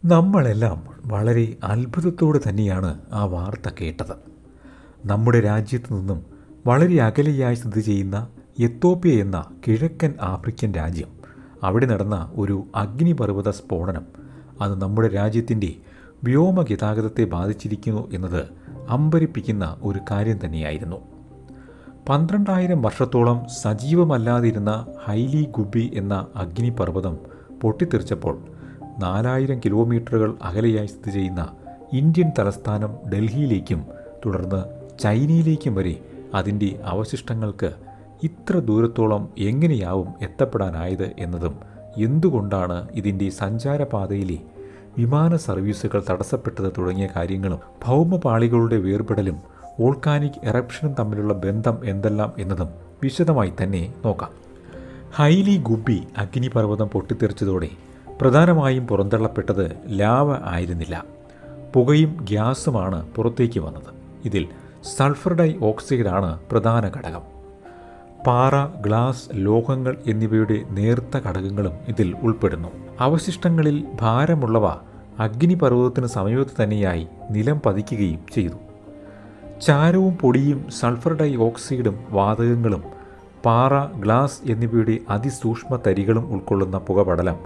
നമ്മളെല്ലാം വളരെ അത്ഭുതത്തോടെ തന്നെയാണ് ആ വാർത്ത കേട്ടത്. നമ്മുടെ രാജ്യത്തു നിന്നും വളരെ അകലെയായി സ്ഥിതി ചെയ്യുന്ന എത്തോപ്യ എന്ന കിഴക്കൻ ആഫ്രിക്കൻ രാജ്യം, അവിടെ നടന്ന ഒരു അഗ്നിപർവ്വത സ്ഫോടനം അത് നമ്മുടെ രാജ്യത്തിൻ്റെ വ്യോമ ഗതാഗതത്തെ ബാധിച്ചിരിക്കുന്നു എന്നത് അമ്പരിപ്പിക്കുന്ന ഒരു കാര്യം തന്നെയായിരുന്നു. 12,000 വർഷത്തോളം സജീവമല്ലാതിരുന്ന ഹൈലി ഗുബി എന്ന അഗ്നിപർവ്വതം പൊട്ടിത്തെറിച്ചപ്പോൾ 4,000 കിലോമീറ്ററുകൾ അകലെയായി സ്ഥിതി ചെയ്യുന്ന ഇന്ത്യൻ തലസ്ഥാനം ഡൽഹിയിലേക്കും തുടർന്ന് ചൈനയിലേക്കും വരെ അതിൻ്റെ അവശിഷ്ടങ്ങൾക്ക് ഇത്ര ദൂരത്തോളം എങ്ങനെയാവും എത്തപ്പെടാനായത് എന്നതും എന്തുകൊണ്ടാണ് ഇതിൻ്റെ സഞ്ചാരപാതയിലെ വിമാന സർവീസുകൾ തടസ്സപ്പെട്ടത് തുടങ്ങിയ കാര്യങ്ങളും ഭൗമപാളികളുടെ വേർപെടലും വോൾക്കാനിക് എറപ്ഷനും തമ്മിലുള്ള ബന്ധം എന്തെല്ലാം എന്നതും വിശദമായി തന്നെ നോക്കാം. ഹൈലി ഗുബി അഗ്നിപർവ്വതം പൊട്ടിത്തെറിച്ചതോടെ പ്രധാനമായും പുറന്തള്ളപ്പെട്ടത് ലാവ ആയിരുന്നില്ല, പുകയും ഗ്യാസുമാണ് പുറത്തേക്ക് വന്നത്. ഇതിൽ സൾഫർ ഡൈ ഓക്സൈഡാണ് പ്രധാന ഘടകം. പാറ, ഗ്ലാസ്, ലോഹങ്ങൾ എന്നിവയുടെ നേർത്ത ഘടകങ്ങളും ഇതിൽ ഉൾപ്പെടുന്നു. അവശിഷ്ടങ്ങളിൽ ഭാരമുള്ളവ അഗ്നിപർവ്വതത്തിന് സമീപത്ത് തന്നെയായി നിലം പതിക്കുകയും ചെയ്തു. ചാരവും പൊടിയും സൾഫർ ഡൈ ഓക്സൈഡും വാതകങ്ങളും പാറ, ഗ്ലാസ് എന്നിവയുടെ അതിസൂക്ഷ്മ തരികളും ഉൾക്കൊള്ളുന്ന പുകപടലം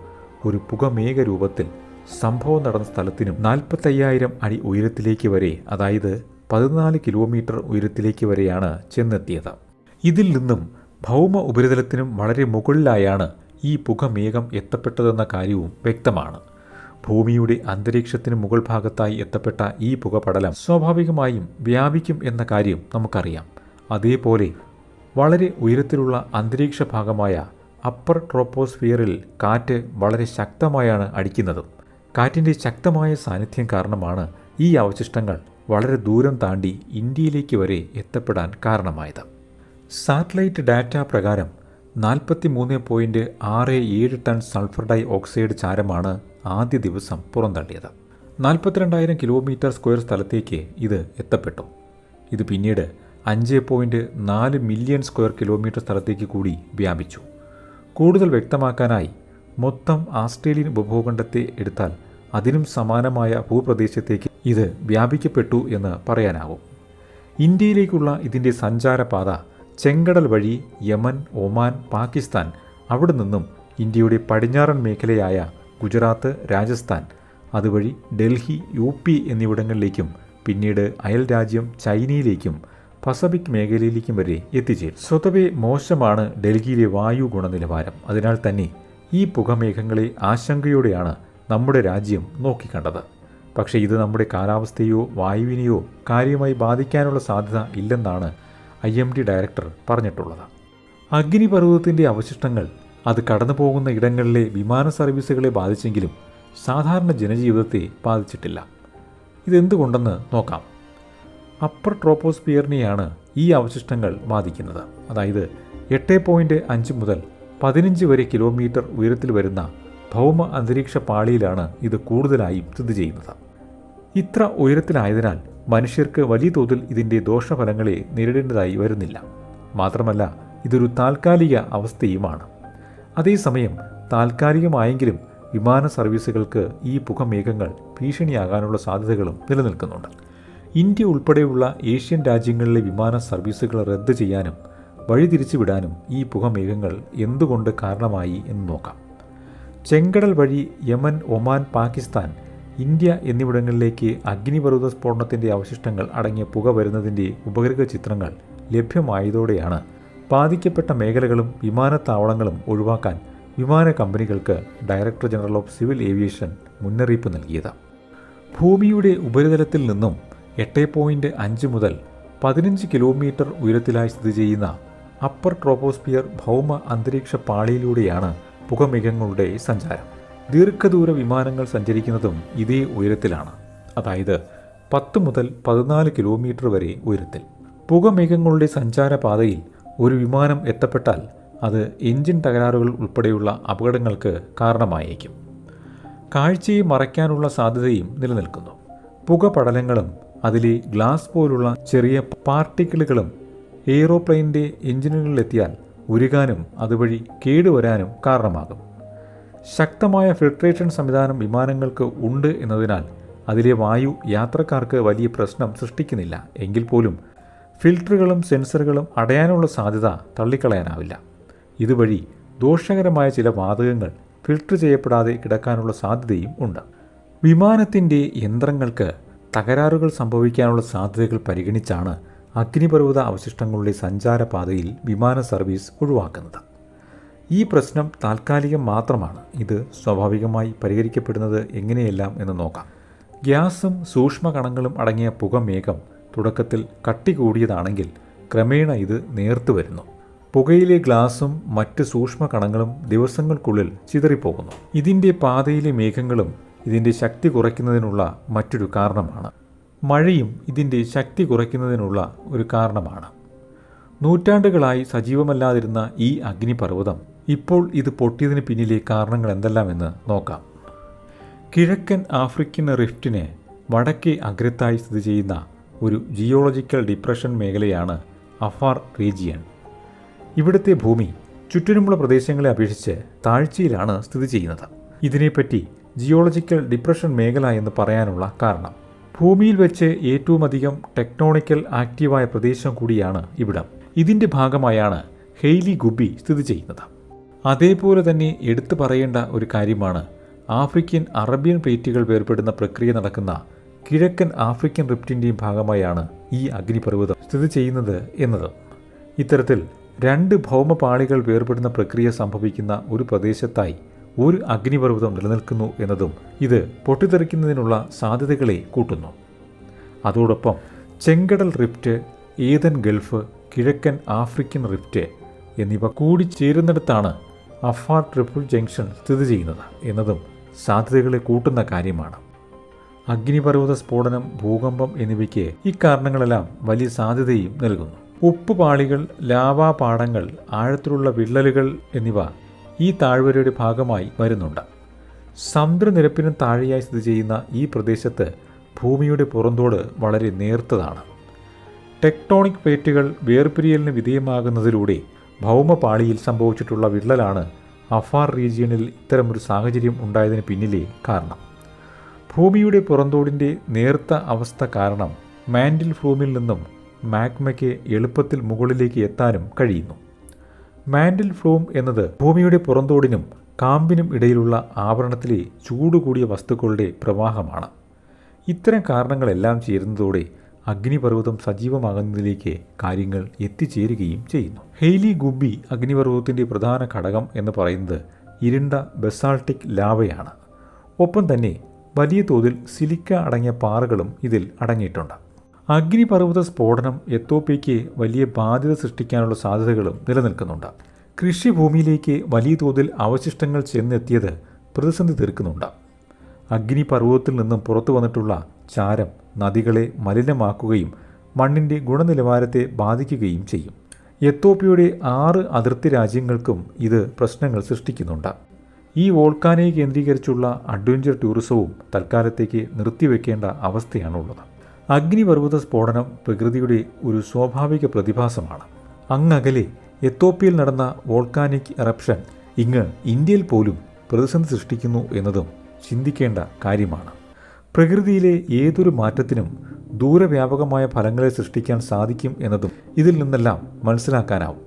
ഒരു പുകമേഘ രൂപത്തിൽ സംഭവം നടന്ന സ്ഥലത്തിനും 45,000 അടി ഉയരത്തിലേക്ക് വരെ, അതായത് 14 കിലോമീറ്റർ ഉയരത്തിലേക്ക് വരെയാണ് ചെന്നെത്തിയത്. ഇതിൽ നിന്നും ഭൗമ ഉപരിതലത്തിനും വളരെ മുകളിലായാണ് ഈ പുകമേഘം എത്തപ്പെട്ടതെന്ന കാര്യവും വ്യക്തമാണ്. ഭൂമിയുടെ അന്തരീക്ഷത്തിന് മുകൾ ഭാഗത്തായി എത്തപ്പെട്ട ഈ പുകപടലം സ്വാഭാവികമായും വ്യാപിക്കും എന്ന കാര്യം നമുക്കറിയാം. അതേപോലെ വളരെ ഉയരത്തിലുള്ള അന്തരീക്ഷ ഭാഗമായ അപ്പർ ട്രോപ്പോസ്ഫിയറിൽ കാറ്റ് വളരെ ശക്തമായാണ് അടിക്കുന്നത്. കാറ്റിൻ്റെ ശക്തമായ സാന്നിധ്യം കാരണമാണ് ഈ അവശിഷ്ടങ്ങൾ വളരെ ദൂരം താണ്ടി ഇന്ത്യയിലേക്ക് വരെ എത്തപ്പെടാൻ കാരണമായത്. സാറ്റലൈറ്റ് ഡാറ്റ പ്രകാരം 43.67 ടൺ സൾഫർ ഡൈ ഓക്സൈഡ് ചാരമാണ് ആദ്യ ദിവസം പുറന്തള്ളിയത്. 42,000 കിലോമീറ്റർ സ്ക്വയർ സ്ഥലത്തേക്ക് ഇത് എത്തപ്പെട്ടു. ഇത് പിന്നീട് 5.4 മില്യൺ സ്ക്വയർ കിലോമീറ്റർ സ്ഥലത്തേക്ക് കൂടി വ്യാപിച്ചു. കൂടുതൽ വ്യക്തമാക്കാനായി മൊത്തം ആസ്ട്രേലിയൻ ഉപഭൂഖണ്ഡത്തെ എടുത്താൽ അതിനും സമാനമായ ഭൂപ്രദേശത്തേക്ക് ഇത് വ്യാപിക്കപ്പെട്ടു എന്ന് പറയാനാകും. ഇന്ത്യയിലേക്കുള്ള ഇതിൻ്റെ സഞ്ചാരപാത ചെങ്കടൽ വഴി യമൻ, ഒമാൻ, പാകിസ്ഥാൻ, അവിടെ നിന്നും ഇന്ത്യയുടെ പടിഞ്ഞാറൻ മേഖലയായ ഗുജറാത്ത്, രാജസ്ഥാൻ, അതുവഴി ഡൽഹി, UP എന്നിവിടങ്ങളിലേക്കും പിന്നീട് അയൽ രാജ്യം ചൈനയിലേക്കും പസഫിക് മേഖലയിലേക്കും വരെ എത്തിച്ചേരും. സ്വതവേ മോശമാണ് ഡൽഹിയിലെ വായു ഗുണനിലവാരം. അതിനാൽ തന്നെ ഈ പുകമേഘങ്ങളെ ആശങ്കയോടെയാണ് നമ്മുടെ രാജ്യം നോക്കിക്കണ്ടത്. പക്ഷേ ഇത് നമ്മുടെ കാലാവസ്ഥയോ വായുവിനെയോ കാര്യമായി ബാധിക്കാനുള്ള സാധ്യത ഇല്ലെന്നാണ് IMD ഡയറക്ടർ പറഞ്ഞിട്ടുള്ളത്. അഗ്നിപർവ്വതത്തിൻ്റെ അവശിഷ്ടങ്ങൾ അത് കടന്നു പോകുന്ന ഇടങ്ങളിലെ വിമാന സർവീസുകളെ ബാധിച്ചെങ്കിലും സാധാരണ ജനജീവിതത്തെ ബാധിച്ചിട്ടില്ല. ഇതെന്തുകൊണ്ടെന്ന് നോക്കാം. അപ്പർ ട്രോപ്പോസ്ഫിയറിനെയാണ് ഈ അവശിഷ്ടങ്ങൾ ബാധിക്കുന്നത്. അതായത് 8.5 മുതൽ 15 വരെ കിലോമീറ്റർ ഉയരത്തിൽ വരുന്ന ഭൗമ അന്തരീക്ഷ പാളിയിലാണ് ഇത് കൂടുതലായും സ്ഥിതി ചെയ്യുന്നത്. ഇത്ര ഉയരത്തിലായതിനാൽ മനുഷ്യർക്ക് വലിയ തോതിൽ ഇതിൻ്റെ ദോഷഫലങ്ങളെ നേരിടേണ്ടതായി വരുന്നില്ല. മാത്രമല്ല ഇതൊരു താൽക്കാലിക അവസ്ഥയുമാണ്. അതേസമയം താൽക്കാലികമായെങ്കിലും വിമാന സർവീസുകൾക്ക് ഈ പുകമേഘങ്ങൾ ഭീഷണിയാകാനുള്ള സാധ്യതകളും നിലനിൽക്കുന്നുണ്ട്. ഇന്ത്യ ഉൾപ്പെടെയുള്ള ഏഷ്യൻ രാജ്യങ്ങളിലെ വിമാന സർവീസുകൾ റദ്ദ് ചെയ്യാനും വഴിതിരിച്ചുവിടാനും ഈ പുകമേഘങ്ങൾ എന്തുകൊണ്ട് കാരണമായി എന്ന് നോക്കാം. ചെങ്കടൽ വഴി യമൻ, ഒമാൻ, പാകിസ്ഥാൻ, ഇന്ത്യ എന്നിവിടങ്ങളിലേക്ക് അഗ്നിപർവ്വത സ്ഫോടനത്തിൻ്റെ അവശിഷ്ടങ്ങൾ അടങ്ങിയ പുക വരുന്നതിൻ്റെ ഉപഗ്രഹ ചിത്രങ്ങൾ ലഭ്യമായതോടെയാണ് ബാധിക്കപ്പെട്ട മേഖലകളും വിമാനത്താവളങ്ങളും ഒഴിവാക്കാൻ വിമാന കമ്പനികൾക്ക് director general of civil aviation മുന്നറിയിപ്പ് നൽകിയത്. ഭൂമിയുടെ ഉപരിതലത്തിൽ നിന്നും 8.5 മുതൽ 15 കിലോമീറ്റർ ഉയരത്തിലായി സ്ഥിതി ചെയ്യുന്ന അപ്പർ ട്രോപ്പോസ്ഫിയർ ഭൗമ അന്തരീക്ഷ പാളിയിലൂടെയാണ് പുകമേഘങ്ങളുടെ സഞ്ചാരം. ദീർഘദൂര വിമാനങ്ങൾ സഞ്ചരിക്കുന്നതും ഇതേ ഉയരത്തിലാണ്, അതായത് 10 മുതൽ 14 കിലോമീറ്റർ വരെ ഉയരത്തിൽ. പുകമേഘങ്ങളുടെ സഞ്ചാരപാതയിൽ ഒരു വിമാനം എത്തപ്പെട്ടാൽ അത് എഞ്ചിൻ തകരാറുകൾ ഉൾപ്പെടെയുള്ള അപകടങ്ങൾക്ക് കാരണമായേക്കും. കാഴ്ചയെ മറയ്ക്കാനുള്ള സാധ്യതയും നിലനിൽക്കുന്നു. പുകപടലങ്ങളും അതിലെ ഗ്ലാസ് പോലുള്ള ചെറിയ പാർട്ടിക്കിളുകളും എയ്റോപ്ലെയിനിൻ്റെ എഞ്ചിനുകളിലെത്തിയാൽ ഉരുകാനും അതുവഴി കേടുവരാനും കാരണമാകും. ശക്തമായ ഫിൽട്രേഷൻ സംവിധാനം വിമാനങ്ങൾക്ക് ഉണ്ട് എന്നതിനാൽ അതിലെ വായു യാത്രക്കാർക്ക് വലിയ പ്രശ്നം സൃഷ്ടിക്കുന്നില്ല. എങ്കിൽ പോലും ഫിൽട്ടറുകളും സെൻസറുകളും അടയാനുള്ള സാധ്യത തള്ളിക്കളയാനാവില്ല. ഇതുവഴി ദോഷകരമായ ചില വാതകങ്ങൾ ഫിൽട്ടർ ചെയ്യപ്പെടാതെ കിടക്കാനുള്ള സാധ്യതയും ഉണ്ട്. വിമാനത്തിൻ്റെ യന്ത്രങ്ങൾക്ക് തകരാറുകൾ സംഭവിക്കാനുള്ള സാധ്യതകൾ പരിഗണിച്ചാണ് അഗ്നിപർവ്വത അവശിഷ്ടങ്ങളുടെ സഞ്ചാരപാതയിൽ വിമാന സർവീസ് ഒഴിവാക്കുന്നത്. ഈ പ്രശ്നം താൽക്കാലികം മാത്രമാണ്. ഇത് സ്വാഭാവികമായി പരിഹരിക്കപ്പെടുന്നത് എങ്ങനെയെല്ലാം എന്ന് നോക്കാം. ഗ്യാസും സൂക്ഷ്മകണങ്ങളും അടങ്ങിയ പുകമേഘം തുടക്കത്തിൽ കട്ടി കൂടിയതാണെങ്കിൽ ക്രമേണ ഇത് നേർത്തു വരുന്നു. പുകയിലെ ഗ്ലാസും മറ്റ് സൂക്ഷ്മകണങ്ങളും ദിവസങ്ങൾക്കുള്ളിൽ ചിതറിപ്പോകുന്നു. ഇതിൻ്റെ പാതയിലെ മേഘങ്ങളും ഇതിൻ്റെ ശക്തി കുറയ്ക്കുന്നതിനുള്ള മറ്റൊരു കാരണമാണ്. മഴയും ഇതിൻ്റെ ശക്തി കുറയ്ക്കുന്നതിനുള്ള ഒരു കാരണമാണ്. നൂറ്റാണ്ടുകളായി സജീവമല്ലാതിരുന്ന ഈ അഗ്നിപർവ്വതം ഇപ്പോൾ ഇത് പൊട്ടിയതിന് പിന്നിലെ കാരണങ്ങൾ എന്തെല്ലാമെന്ന് നോക്കാം. കിഴക്കൻ ആഫ്രിക്കൻ റിഫ്റ്റിന് വടക്കേ അഗ്രത്തായി സ്ഥിതി ചെയ്യുന്ന ഒരു ജിയോളജിക്കൽ ഡിപ്രഷൻ മേഖലയാണ് അഫാർ റീജിയൻ. ഇവിടുത്തെ ഭൂമി ചുറ്റിനുമുള്ള പ്രദേശങ്ങളെ അപേക്ഷിച്ച് താഴ്ചയിലാണ് സ്ഥിതി ചെയ്യുന്നത്. ഇതിനെപ്പറ്റി ജിയോളജിക്കൽ ഡിപ്രഷൻ മേഖല എന്ന് പറയാനുള്ള കാരണം, ഭൂമിയിൽ വെച്ച് ഏറ്റവും അധികം ടെക്ടോണിക്കൽ ആക്റ്റീവായ പ്രദേശം കൂടിയാണ് ഇവിടം. ഇതിൻ്റെ ഭാഗമായാണ് ഹെയ്ലി ഗുബി സ്ഥിതി ചെയ്യുന്നത്. അതേപോലെ തന്നെ എടുത്തു പറയേണ്ട ഒരു കാര്യമാണ് ആഫ്രിക്കൻ അറേബ്യൻ പ്ലേറ്റുകൾ വേർപെടുന്ന പ്രക്രിയ നടക്കുന്ന കിഴക്കൻ ആഫ്രിക്കൻ റിഫ്റ്റിൻ്റെയും ഭാഗമായാണ് ഈ അഗ്നിപർവ്വതം സ്ഥിതി ചെയ്യുന്നത് എന്നത്. ഇത്തരത്തിൽ രണ്ട് ഭൗമപാളികൾ വേർപെടുന്ന പ്രക്രിയ സംഭവിക്കുന്ന ഒരു പ്രദേശത്തായി ഒരു അഗ്നിപർവ്വതം നിലനിൽക്കുന്നു എന്നതും ഇത് പൊട്ടിത്തെറിക്കുന്നതിനുള്ള സാധ്യതകളെ കൂട്ടുന്നു. അതോടൊപ്പം ചെങ്കടൽ റിഫ്റ്റ്, ഏദൻ ഗൾഫ്, കിഴക്കൻ ആഫ്രിക്കൻ റിഫ്റ്റ് എന്നിവ കൂടിച്ചേരുന്നിടത്താണ് അഫാർ ട്രിപ്പിൾ ജംഗ്ഷൻ സ്ഥിതി ചെയ്യുന്നത് എന്നതും സാധ്യതകളെ കൂട്ടുന്ന കാര്യമാണ്. അഗ്നിപർവ്വത സ്ഫോടനം, ഭൂകമ്പം എന്നിവയ്ക്ക് ഇക്കാരണങ്ങളെല്ലാം വലിയ സാധ്യതയും നൽകുന്നു. ഉപ്പുപാളികൾ, ലാവാപാടങ്ങൾ, ആഴത്തിലുള്ള വിള്ളലുകൾ എന്നിവ ഈ താഴ്വരയുടെ ഭാഗമായി വരുന്നുണ്ട്. സമുദ്രനിരപ്പിനും താഴെയായി സ്ഥിതി ചെയ്യുന്ന ഈ പ്രദേശത്ത് ഭൂമിയുടെ പുറന്തോട് വളരെ നേർത്തതാണ്. ടെക്ടോണിക് പ്ലേറ്റുകൾ വേർപിരിയലിന് വിധേയമാകുന്നതിലൂടെ ഭൗമപാളിയിൽ സംഭവിച്ചിട്ടുള്ള വിള്ളലാണ് അഫാർ റീജിയണിൽ ഇത്തരമൊരു സാഹചര്യം ഉണ്ടായതിന് പിന്നിലെ കാരണം. ഭൂമിയുടെ പുറന്തോടിൻ്റെ നേർത്ത അവസ്ഥ കാരണം മാൻഡിൽ ഫ്ലൂമിൽ നിന്നും മാഗ്മയ്ക്ക് എളുപ്പത്തിൽ മുകളിലേക്ക് എത്താനും കഴിയുന്നു. മാൻഡിൽ ഫ്ലൂം എന്നത് ഭൂമിയുടെ പുറന്തോടിനും കാമ്പിനും ഇടയിലുള്ള ആവരണത്തിലെ ചൂടുകൂടിയ വസ്തുക്കളുടെ പ്രവാഹമാണ്. ഇത്തരം കാരണങ്ങളെല്ലാം ചേരുന്നതോടെ അഗ്നിപർവ്വതം സജീവമാകുന്നതിലേക്ക് കാര്യങ്ങൾ എത്തിച്ചേരുകയും ചെയ്യുന്നു. ഹെയ്ലി ഗുബി അഗ്നിപർവ്വതത്തിൻ്റെ പ്രധാന ഘടകം എന്ന് പറയുന്നത് ഇരുണ്ട ബസാൾട്ടിക് ലാവയാണ്. ഒപ്പം തന്നെ വലിയ തോതിൽ സിലിക്ക അടങ്ങിയ പാറകളും ഇതിൽ അടങ്ങിയിട്ടുണ്ട്. അഗ്നിപർവ്വത സ്ഫോടനം എത്യോപ്യയ്ക്ക് വലിയ ബാധ്യത സൃഷ്ടിക്കാനുള്ള സാധ്യതകളും നിലനിൽക്കുന്നുണ്ട്. കൃഷിഭൂമിയിലേക്ക് വലിയ തോതിൽ അവശിഷ്ടങ്ങൾ ചെന്നെത്തിയത് പ്രതിസന്ധി തീർക്കുന്നുണ്ട്. അഗ്നിപർവ്വതത്തിൽ നിന്നും പുറത്തു വന്നിട്ടുള്ള ചാരം നദികളെ മലിനമാക്കുകയും മണ്ണിൻ്റെ ഗുണനിലവാരത്തെ ബാധിക്കുകയും ചെയ്യും. എത്യോപ്യയുടെ 6 അതിർത്തി രാജ്യങ്ങൾക്കും ഇത് പ്രശ്നങ്ങൾ സൃഷ്ടിക്കുന്നുണ്ട്. ഈ വോൾക്കാനെ കേന്ദ്രീകരിച്ചുള്ള അഡ്വഞ്ചർ ടൂറിസവും തൽക്കാലത്തേക്ക് നിർത്തിവെക്കേണ്ട അവസ്ഥയാണുള്ളത്. അഗ്നിപർവ്വത സ്ഫോടനം പ്രകൃതിയുടെ ഒരു സ്വാഭാവിക പ്രതിഭാസമാണ്. അങ്ങകലെ എത്യോപ്യയിൽ നടന്ന വോൾക്കാനിക് എറപ്ഷൻ ഇങ്ങ് ഇന്ത്യയിൽ പോലും പ്രതിസന്ധി സൃഷ്ടിക്കുന്നു എന്നതും ചിന്തിക്കേണ്ട കാര്യമാണ്. പ്രകൃതിയിലെ ഏതൊരു മാറ്റത്തിനും ദൂരവ്യാപകമായ ഫലങ്ങളെ സൃഷ്ടിക്കാൻ സാധിക്കും എന്നതും ഇതിൽ നിന്നെല്ലാം മനസ്സിലാക്കാനാവും.